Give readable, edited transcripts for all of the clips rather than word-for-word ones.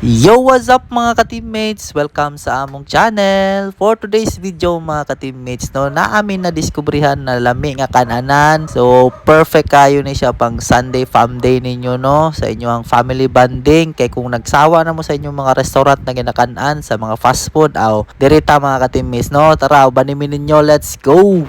Yo, what's up mga ka-teammates? Welcome sa among channel. For today's video mga ka-teammates, no, naamin na diskubrihan na lami nga kananan. So, perfect kayo ni siya pang Sunday fam day ninyo, no, sa inyong family bonding. Kay kung nagsawa na mo sa inyong mga restaurant na ginakanan sa mga fast food, aw, dirita mga ka-teammates, no, tara, banimin ninyo, let's go!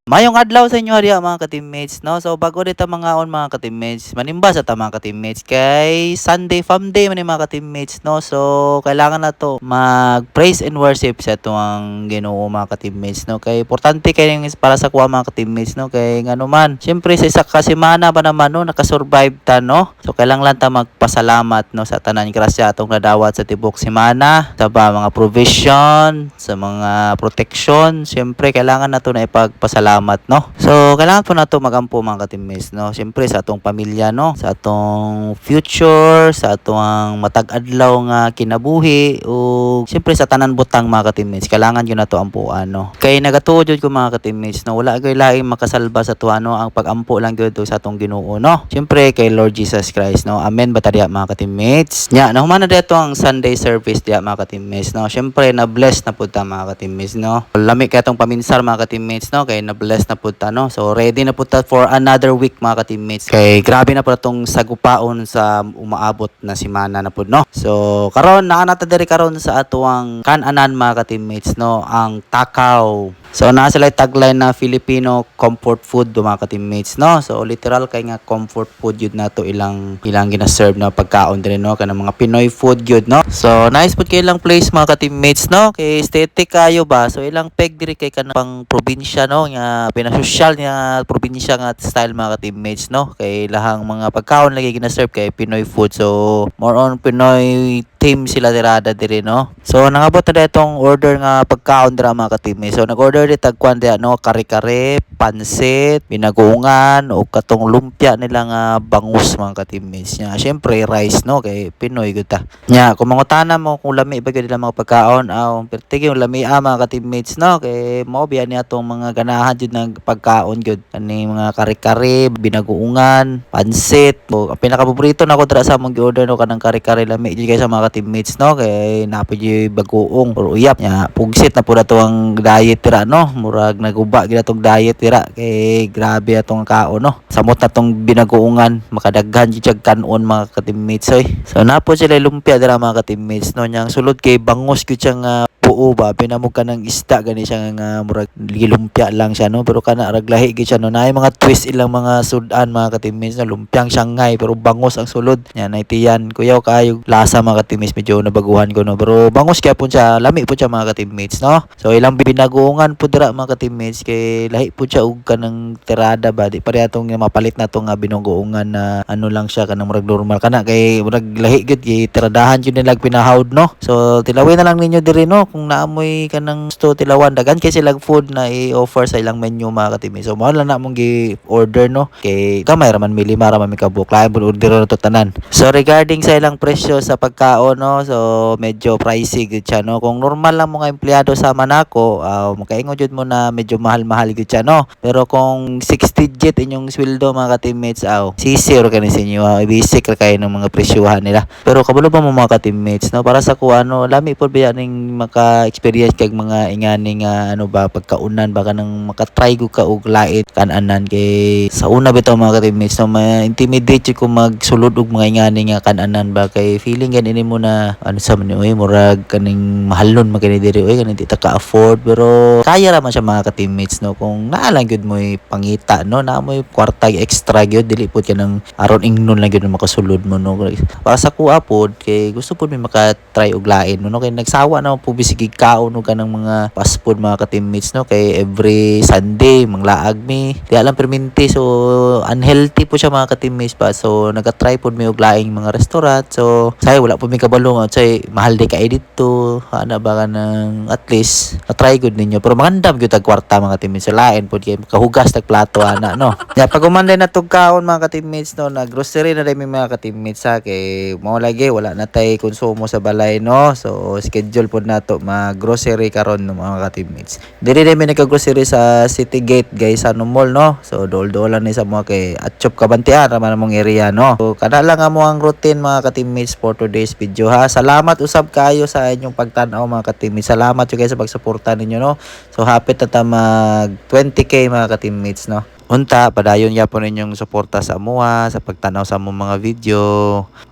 Mayong adlaw sa inyo hariya mga ka-teammates, no? So bago dito mga on mga ka-teammates, manimba sa ta mga ka-teammates kay Sunday fam day man mga ka-teammates, no? So kailangan na to mag-praise and worship sa tuwang Ginoo mga ka-teammates, no? Kay importante kay para sa kuha mga ka-teammates, no? Kay ngano man, syempre sa isa ka semana ba naman no, naka-survive ta, no? So kailangan lang ta magpasalamat no sa tanan grasya atong nadawat sa tibok semana, sa ba mga provision, sa mga protection, syempre kailangan na to na ipagpasalamat, no? So kailangan po nato magampo mga ka-teammates, no? Siyempre sa atong pamilya, no? Sa atong future, sa atong matag adlaw nga kinabuhi o siyempre sa tanan butang mga ka-teammates, kailangan yun nato ampuan, no? Kay nagatuod jud ko mga ka-teammates, no? Wala gyud laing makasalba sa tuwa, no? Ang pagampo lang gyud sa atong Ginoo, no? Siyempre kay Lord Jesus Christ, no? Amen ba tadiya mga ka-teammates? Nya, nahuman na dito ang Sunday service diya mga ka-teammates, no? Siyempre na bless na pud ta mga ka-teammates, no? Lami kay atong paminsar mga ka-teammates, no? Kay na bless na pud ta, no? So ready na pud ta for another week mga ka-teammates. Kay grabe na pud tong sagupaon sa umaabot na semana na pud, no? So karon naa na ta diri karon sa atuang kan-anan mga ka-teammates, no? Ang takaw. So naa sila tagline na Filipino comfort food do mga ka-teammates, no? So literal kay nga comfort food yun nato ilang gina-serve na pagkaon diri, no? Kanang mga Pinoy food yun, no? So nice pud kay ilang place mga ka-teammates, no? Kay aesthetic kayo ba? So ilang peg diri kay kanang pang probinsya, no? Nga pinasosyal nga probinsya nga style mga ka-teammates, no? Kay lahang mga pagkaon lagi gina-serve kay Pinoy food. So more on Pinoy team sila dirada diri, no? So nangabot na itong order nga pagkaon dira mga ka-teammates. So nag-order di tagkuan dia, no, kare-kare, pansit, binagungan o katong lumpia nila nga bangus mga ka-teammates nya. Syempre rice, no, kay Pinoy gud ta. Nya kung mangutana mo kung lami ba gyud nila mga pagkaon, aw pertige yung lami mga ka-teammates, no, kay mao biya ni atong mga ganahan jud ng pagkaon jud kani mga kare-kare, binagungan, pansit. O pinaka-paborito nako dira sa among gi-order, no, kanang kare-kare lami jud kay sa mga teammates, no, kay napay bagoong or uyap nya pugsit na pud ato ang diet tira, no, murag naguba gid atong diet tira kay grabe atong kaon, no, samot na tong binagoongan makadaghan jud kanon mga ka-teammates oy. So napo sila lumpia dira mga ka-teammates, no, nyang sulod kay bangus gyud siya nga buo ba pinamog ka ng isda gani siya nga murag lumpia lang siya, no, pero kana raglahi gyud siya, no, naay mga twist ilang mga sudan mga ka-teammates, no, lumpiang Shanghai pero bangus ang sulod nya naitiyan kuyaw kayo lasa mga ka-teammates, medyo nabaguhan ko, no, pero bangus kaya po siya, lami po siya mga ka-teammates, no. So ilang binagungan po dira mga ka-teammates kay lahi po siya og kanang tirada ba di pareha tong mapalit na tong binugungan na ano lang siya kanang murag normal kana kay murag lahi gud kay tiradahan jud nila pinahawd, no. So tilawin na lang ninyo diri, no, kung naamoy kanang gusto tilawan dagan kay sila food na i-offer sa ilang menu mga ka-teammates. So mao lang na mong gi-order, no, kay gamay ra man mili mara man mi kabuk lain pud order to tanan. So regarding sa ilang presyo sa pagkaon, no, so medyo pricey gud siya, no. Kung normal lang mga empleyado sa Manako, makaingon jud mo na medyo mahal-mahal gud siya, no. Pero kung 6 digit inyong sweldo mga ka-teammates, sisir ka ni sa inyo, basic ra kayo ng mga presyuhan nila. Pero kabalo pa mo mga ka-teammates, no, para sa kuha, no, lami po ba ning maka-experience kag mga ingani nga ano ba pagkaunan ba kanang maka-try ko ka og lait kan-anan kay sa una bitaw mga ka-teammates, no, ma-intimidate ko magsulod og mga ingani nga kan-anan ba kay feeling ganini mo na ano sa man oy murag kaning mahalon magani diri oy kaning di ta ka-afford, pero kaya ra man siya mga ka-teammates, no, kung naa lang gyud mo pangita, no, naa mo kwarta extra gyud dili pud ka nang aron ingnon lang gyud makasulod mo, no. Para sa kuha pod kay gusto pud mi maka-try og lain, no, kay nagsawa na po bisig kaon og kanang mga fast food mga ka-teammates, no, kay every Sunday manglaag mi di alam perminti, so unhealthy po siya mga ka-teammates pa. So naga-try pod mi og laing mga restaurant. So say wala po mi kabalo nga say mahal di kay dito ana ba ka ng at least na-try good ninyo, pero mga mandam gyud tag kwarta mga ka-teammates. Sa lain pud kay kahugas tag plato ana no. Ya pag umanday na tug kaon mga ka-teammates no, na grocery na dai may mga ka-teammates ha kay mao lagi wala na tay konsumo sa balay no. So schedule pud nato mag-grocery karon no mga ka-teammates. Diri dai may nagka-grocery sa City Gate guys sa mall no. So dol-dol lang ni sa mga kay Atchop Kabantian ra man among area no. So kana lang amo ang routine mga ka-teammates for today's video ha. Salamat usab kayo sa inyong pagtan-aw mga ka-teammates. Salamat jud guys sa pagsuporta ninyo no. So happy ta mag 20k mga ka-teammates no. Unta, padayon yapon ninyong suporta sa amuha, sa pagtanaw sa among mga video.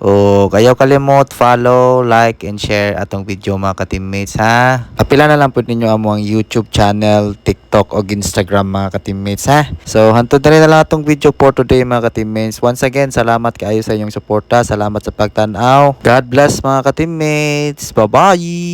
O kayo kalimot, follow, like, and share atong video mga ka-teammates ha. Apila na lang po ninyo amo ang YouTube channel, TikTok, o Instagram mga ka-teammates ha. So hantod na rin na lang atong video for today mga ka-teammates. Once again, salamat kayo sa inyong suporta. Salamat sa pagtanaw. God bless mga ka-teammates. Bye-bye!